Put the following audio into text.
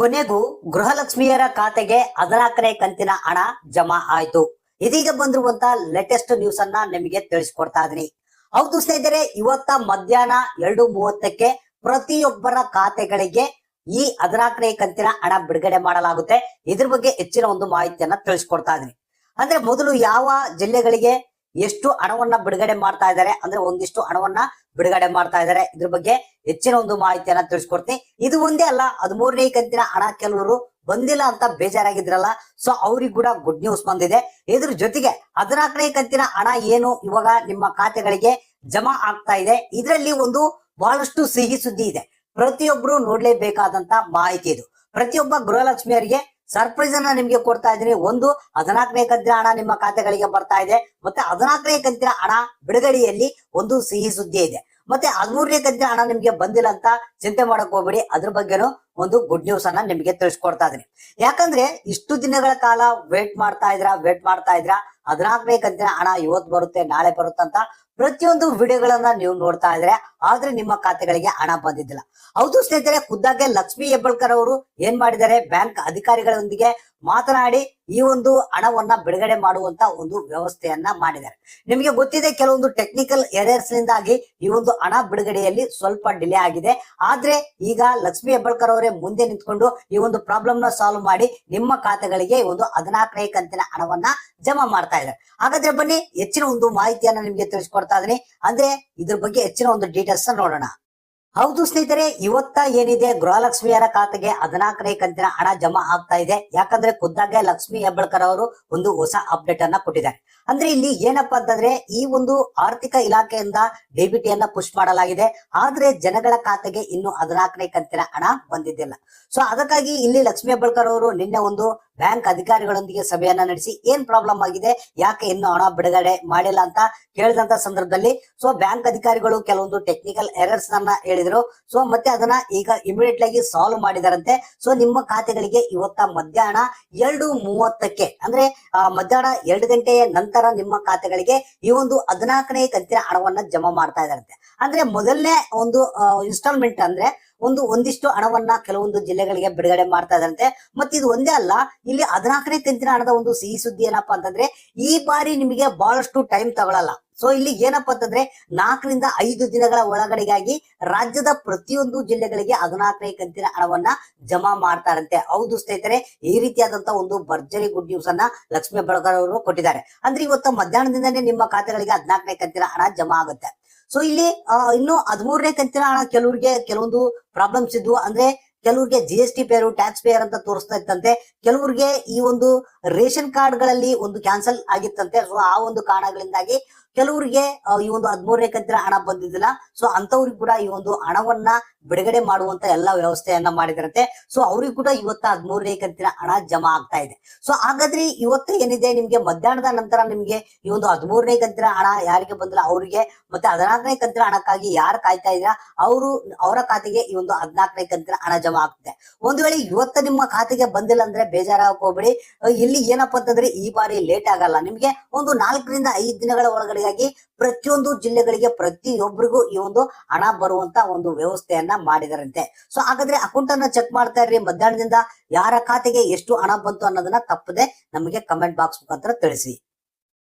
ಕೊನೆಗೂ ಗೃಹಲಕ್ಷ್ಮಿಯರ ಖಾತೆಗೆ 14ನೇ ಕಂತಿನ ಹಣ ಜಮಾ ಆಯ್ತು. ಇದೀಗ ಬಂದಿರುವಂತ ಲೇಟೆಸ್ಟ್ ನ್ಯೂಸ್ ಅನ್ನ ನಿಮಗೆ ತಿಳಿಸ್ಕೊಡ್ತಾ ಇದೀನಿ. ಹೌದು ಸ್ನೇಹಿತರೆ, ಇವತ್ತ ಮಧ್ಯಾಹ್ನ 2:30ಕ್ಕೆ ಪ್ರತಿಯೊಬ್ಬರ ಖಾತೆಗಳಿಗೆ ಈ 14ನೇ ಕಂತಿನ ಹಣ ಬಿಡುಗಡೆ ಮಾಡಲಾಗುತ್ತೆ. ಇದ್ರ ಬಗ್ಗೆ ಹೆಚ್ಚಿನ ಒಂದು ಮಾಹಿತಿಯನ್ನ ತಿಳಿಸ್ಕೊಡ್ತಾ ಇದೀನಿ. ಅಂದ್ರೆ ಮೊದಲು ಯಾವ ಜಿಲ್ಲೆಗಳಿಗೆ ಎಷ್ಟು ಹಣವನ್ನ ಬಿಡುಗಡೆ ಮಾಡ್ತಾ ಇದ್ದಾರೆ ಅಂದ್ರೆ ಒಂದಿಷ್ಟು ಹಣವನ್ನ ಬಿಡುಗಡೆ ಮಾಡ್ತಾ ಇದ್ದಾರೆ, ಇದ್ರ ಬಗ್ಗೆ ಹೆಚ್ಚಿನ ಒಂದು ಮಾಹಿತಿಯನ್ನ ತಿಳಿಸ್ಕೊಡ್ತೀನಿ. ಇದು ಒಂದೇ ಅಲ್ಲ, 13ನೇ ಕಂತಿನ ಹಣ ಕೆಲವರು ಬಂದಿಲ್ಲ ಅಂತ ಬೇಜಾರಾಗಿದ್ರಲ್ಲ, ಸೊ ಅವ್ರಿಗೆ ಕೂಡ ಗುಡ್ ನ್ಯೂಸ್ ಬಂದಿದೆ. ಇದ್ರ ಜೊತೆಗೆ 14ನೇ ಕಂತಿನ ಹಣ ಏನು ಇವಾಗ ನಿಮ್ಮ ಖಾತೆಗಳಿಗೆ ಜಮಾ ಆಗ್ತಾ ಇದೆ, ಇದರಲ್ಲಿ ಒಂದು ಬಹಳಷ್ಟು ಸಿಹಿ ಸುದ್ದಿ ಇದೆ. ಪ್ರತಿಯೊಬ್ರು ನೋಡ್ಲೇಬೇಕಾದಂತ ಮಾಹಿತಿ ಇದು. ಪ್ರತಿಯೊಬ್ಬ ಗೃಹಲಕ್ಷ್ಮಿಯರಿಗೆ ಸರ್ಪ್ರೈಸ್ ಅನ್ನ ನಿಮ್ಗೆ ಕೊಡ್ತಾ ಇದ್ದೀನಿ. ಒಂದು 14ನೇ ಕಂತಿನ ಹಣ ನಿಮ್ಮ ಖಾತೆಗಳಿಗೆ ಬರ್ತಾ ಇದೆ, ಮತ್ತೆ 14ನೇ ಕಂತಿನ ಹಣ ಬಿಡುಗಡೆಯಲ್ಲಿ ಒಂದು ಸಿಹಿ ಸುದ್ದಿ ಇದೆ. ಮತ್ತೆ 13ನೇ ಕಂತಿನ ಹಣ ನಿಮ್ಗೆ ಬಂದಿಲ್ಲ ಅಂತ ಚಿಂತೆ ಮಾಡಕ್ ಹೋಗ್ಬೇಡಿ, ಅದ್ರ ಬಗ್ಗೆನೂ ಒಂದು ಗುಡ್ ನ್ಯೂಸ್ ಅನ್ನ ನಿಮ್ಗೆ ತಿಳಿಸ್ಕೊಡ್ತಾ ಇದೀನಿ. ಯಾಕಂದ್ರೆ ಇಷ್ಟು ದಿನಗಳ ಕಾಲ ವೇಟ್ ಮಾಡ್ತಾ ಇದ್ರ 14ನೇ ಕಂತಿನ ಹಣ ಇವತ್ತು ಬರುತ್ತೆ ನಾಳೆ ಬರುತ್ತೆ ಅಂತ ಪ್ರತಿಯೊಂದು ವಿಡಿಯೋಗಳನ್ನ ನೀವು ನೋಡ್ತಾ ಇದ್ರೆ, ಆದ್ರೆ ನಿಮ್ಮ ಖಾತೆಗಳಿಗೆ ಹಣ ಬಂದಿದ್ದಿಲ್ಲ. ಹೌದು ಸ್ನೇಹಿತರೆ, ಖುದ್ದಾಗೆ ಲಕ್ಷ್ಮಿ ಹೆಬ್ಬಾಳ್ಕರ್ ಅವರು ಏನ್ ಮಾಡಿದ್ದಾರೆ, ಬ್ಯಾಂಕ್ ಅಧಿಕಾರಿಗಳೊಂದಿಗೆ ಮಾತನಾಡಿ ಈ ಒಂದು ಹಣವನ್ನ ಬಿಡುಗಡೆ ಮಾಡುವಂತ ಒಂದು ವ್ಯವಸ್ಥೆಯನ್ನ ಮಾಡಿದ್ದಾರೆ. ನಿಮಗೆ ಗೊತ್ತಿದೆ, ಕೆಲವೊಂದು ಟೆಕ್ನಿಕಲ್ ಎರರ್ಸ್ ನಿಂದಾಗಿ ಈ ಒಂದು ಹಣ ಬಿಡುಗಡೆಯಲ್ಲಿ ಸ್ವಲ್ಪ ಡಿಲೇ ಆಗಿದೆ. ಆದ್ರೆ ಈಗ ಲಕ್ಷ್ಮಿ ಹೆಬ್ಬಾಳ್ಕರ್ ಅವರೇ ಮುಂದೆ ನಿಂತ್ಕೊಂಡು ಈ ಒಂದು ಪ್ರಾಬ್ಲಮ್ ನ ಸಾಲ್ವ್ ಮಾಡಿ ನಿಮ್ಮ ಖಾತೆಗಳಿಗೆ ಒಂದು 14ನೇ ಕಂತಿನ ಹಣವನ್ನ ಜಮಾ ಮಾಡ್ತಾ ಇದ್ದಾರೆ. ಹಾಗಾದ್ರೆ ಬನ್ನಿ ಹೆಚ್ಚಿನ ಒಂದು ಮಾಹಿತಿಯನ್ನ ನಿಮ್ಗೆ ತಿಳಿಸ್ಕೊಡ್ತಾ ಇದೀನಿ. ಅಂದ್ರೆ ಇದ್ರ ಬಗ್ಗೆ ಹೆಚ್ಚಿನ ಒಂದು ಡೀಟೇಲ್ಸ್ ನೋಡೋಣ. ಹೌದು ಸ್ನೇಹಿತರೆ, ಇವತ್ತ ಏನಿದೆ, ಗೃಹಲಕ್ಷ್ಮಿಯರ ಖಾತೆಗೆ 14ನೇ ಕಂತಿನ ಹಣ ಜಮಾ ಆಗ್ತಾ ಇದೆ. ಯಾಕಂದ್ರೆ ಖುದ್ದಾಗೆ ಲಕ್ಷ್ಮಿ ಹೆಬ್ಬಾಳ್ಕರ್ ಅವರು ಒಂದು ಹೊಸ ಅಪ್ಡೇಟ್ ಅನ್ನ ಕೊಟ್ಟಿದ್ದಾರೆ. ಅಂದ್ರೆ ಇಲ್ಲಿ ಏನಪ್ಪಾ ಅಂತಂದ್ರೆ, ಈ ಒಂದು ಆರ್ಥಿಕ ಇಲಾಖೆಯಿಂದ ಡಿಬಿಟಿ ಅನ್ನ ಪುಷ್ ಮಾಡಲಾಗಿದೆ, ಆದ್ರೆ ಜನಗಳ ಖಾತೆಗೆ ಇನ್ನು 14ನೇ ಕಂತಿನ ಹಣ ಬಂದಿದ್ದಿಲ್ಲ. ಸೊ ಅದಕ್ಕಾಗಿ ಇಲ್ಲಿ ಲಕ್ಷ್ಮಿ ಹೆಬ್ಬಾಳ್ಕರ್ ಅವರು ನಿನ್ನೆ ಒಂದು ಬ್ಯಾಂಕ್ ಅಧಿಕಾರಿಗಳೊಂದಿಗೆ ಸಭೆಯನ್ನ ನಡೆಸಿ ಏನ್ ಪ್ರಾಬ್ಲಮ್ ಆಗಿದೆ, ಯಾಕೆ ಇನ್ನು ಹಣ ಬಿಡುಗಡೆ ಮಾಡಿಲ್ಲ ಅಂತ ಕೇಳಿದಂತ ಸಂದರ್ಭದಲ್ಲಿ ಸೊ ಬ್ಯಾಂಕ್ ಅಧಿಕಾರಿಗಳು ಕೆಲವೊಂದು ಟೆಕ್ನಿಕಲ್ ಎರರ್ಸ್ ಅನ್ನ ಹೇಳಿದ್ರು. ಸೊ ಮತ್ತೆ ಅದನ್ನ ಈಗ ಇಮಿಡಿಯೇಟ್ ಆಗಿ ಸಾಲ್ವ್ ಮಾಡಿದಾರಂತೆ. ಸೊ ನಿಮ್ಮ ಖಾತೆಗಳಿಗೆ ಇವತ್ತ ಮಧ್ಯಾಹ್ನ 2:30ಕ್ಕೆ ಅಂದ್ರೆ ಮಧ್ಯಾಹ್ನ 2 ಗಂಟೆಯ ನಂತರ ನಿಮ್ಮ ಖಾತೆಗಳಿಗೆ ಈ ಒಂದು 14ನೇ ಕಂತಿನ ಹಣವನ್ನ ಜಮಾ ಮಾಡ್ತಾ ಇದಾರಂತೆ. ಅಂದ್ರೆ ಮೊದಲನೇ ಒಂದು ಇನ್ಸ್ಟಾಲ್ಮೆಂಟ್ ಅಂದ್ರೆ ಒಂದಿಷ್ಟು ಹಣವನ್ನ ಕೆಲವೊಂದು ಜಿಲ್ಲೆಗಳಿಗೆ ಬಿಡುಗಡೆ ಮಾಡ್ತಾ ಇದಾರಂತೆ. ಮತ್ತೆ ಇದು ಒಂದೇ ಅಲ್ಲ, ಇಲ್ಲಿ 14ನೇ ಕಂತಿನ ಹಣದ ಒಂದು ಸಿಹಿ ಸುದ್ದಿ ಏನಪ್ಪಾ ಅಂತಂದ್ರೆ, ಈ ಬಾರಿ ನಿಮಗೆ ಬಹಳಷ್ಟು ಟೈಮ್ ತಗೊಳ್ಳಲ್ಲ. ಸೊ ಇಲ್ಲಿ ಏನಪ್ಪಾ ಅಂತಂದ್ರೆ 4 ರಿಂದ 5 ದಿನಗಳ ಒಳಗಡೆಗಾಗಿ ರಾಜ್ಯದ ಪ್ರತಿಯೊಂದು ಜಿಲ್ಲೆಗಳಿಗೆ 14ನೇ ಕಂತಿನ ಹಣವನ್ನ ಜಮಾ ಮಾಡ್ತಾರಂತೆ. ಹೌದು ಸ್ನೇಹಿತರೆ, ಈ ರೀತಿಯಾದಂತ ಒಂದು ಭರ್ಜರಿ ಗುಡ್ ನ್ಯೂಸ್ ಅನ್ನ ಲಕ್ಷ್ಮಿ ಹೆಬ್ಬಾಳ್ಕರ್ ಅವರು ಕೊಟ್ಟಿದ್ದಾರೆ. ಅಂದ್ರೆ ಇವತ್ತು ಮಧ್ಯಾಹ್ನದಿಂದನೇ ನಿಮ್ಮ ಖಾತೆಗಳಿಗೆ 14ನೇ ಕಂತಿನ ಹಣ ಜಮಾ ಆಗುತ್ತೆ. ಸೊ ಇಲ್ಲಿ ಇನ್ನು 13ನೇ ಕಂತಿನ ಹಣ ಕೆಲವರಿಗೆ ಕೆಲವೊಂದು ಪ್ರಾಬ್ಲಮ್ಸ್ ಇದ್ವು. ಅಂದ್ರೆ ಕೆಲವ್ರಿಗೆ GST ಪೇರು, ಟ್ಯಾಕ್ಸ್ ಪೇಯರ್ ಅಂತ ತೋರಿಸ್ತಾ ಇತ್ತಂತೆ. ಕೆಲವ್ರಿಗೆ ಈ ಒಂದು ರೇಷನ್ ಕಾರ್ಡ್ ಗಳಲ್ಲಿ ಒಂದು ಕ್ಯಾನ್ಸಲ್ ಆಗಿತ್ತಂತೆ. ಸೊ ಆ ಒಂದು ಕಾರಣಗಳಿಂದಾಗಿ ಕೆಲವರಿಗೆ ಈ ಒಂದು 13ನೇ ಕಂತಿನ ಹಣ ಬಂದಿದ್ದಿಲ್ಲ. ಸೊ ಅಂತವ್ರಿಗೆ ಕೂಡ ಈ ಒಂದು ಹಣವನ್ನ ಬಿಡುಗಡೆ ಮಾಡುವಂತ ಎಲ್ಲಾ ವ್ಯವಸ್ಥೆಯನ್ನ ಮಾಡಿದ್ರಂತೆ. ಸೊ ಅವ್ರಿಗೆ ಕೂಡ ಇವತ್ತ 13ನೇ ಕಂತಿನ ಹಣ ಜಮಾ ಆಗ್ತಾ ಇದೆ. ಸೊ ಹಾಗಾದ್ರೆ ಇವತ್ತು ಏನಿದೆ, ನಿಮ್ಗೆ ಮಧ್ಯಾಹ್ನದ ನಂತರ ನಿಮ್ಗೆ ಈ ಒಂದು 13ನೇ ಕಂತಿನ ಹಣ ಯಾರಿಗೆ ಬಂದಿಲ್ಲ ಅವರಿಗೆ, ಮತ್ತೆ 14ನೇ ಕಂತಿನ ಹಣಕ್ಕಾಗಿ ಯಾರು ಕಾಯ್ತಾ ಇದ್ರ ಅವರ ಖಾತೆಗೆ ಈ ಒಂದು 14ನೇ ಕಂತಿನ ಹಣ ಜಮಾ ಆಗ್ತದೆ. ಒಂದು ವೇಳೆ ಇವತ್ತ ನಿಮ್ಮ ಖಾತೆಗೆ ಬಂದಿಲ್ಲ ಅಂದ್ರೆ ಬೇಜಾರಾಗಕ್ ಹೋಗ್ಬೇಡಿ. ಇಲ್ಲಿ ಏನಪ್ಪಾ ಅಂತಂದ್ರೆ ಈ ಬಾರಿ ಲೇಟ್ ಆಗಲ್ಲ, ನಿಮ್ಗೆ ಒಂದು 4 ರಿಂದ 5 ದಿನಗಳ ಒಳಗಡೆಗಾಗಿ ಪ್ರತಿಯೊಂದು ಜಿಲ್ಲೆಗಳಿಗೆ ಪ್ರತಿಯೊಬ್ಬರಿಗೂ ಈ ಒಂದು ಹಣ ಬರುವಂತ ಒಂದು ವ್ಯವಸ್ಥೆಯನ್ನ ಮಾಡಿದಾರಂತೆ. ಸೊ ಹಾಗಾದ್ರೆ ಅಕೌಂಟ್ ಅನ್ನ ಚೆಕ್ ಮಾಡ್ತಾ ಇರ್ರಿ. ಮಧ್ಯಾಹ್ನದಿಂದ ಯಾರ ಖಾತೆಗೆ ಎಷ್ಟು ಹಣ ಬಂತು ಅನ್ನೋದನ್ನ ತಪ್ಪದೆ ನಮಗೆ ಕಮೆಂಟ್ ಬಾಕ್ಸ್ ಮುಖಾಂತರ ತಿಳಿಸಿ.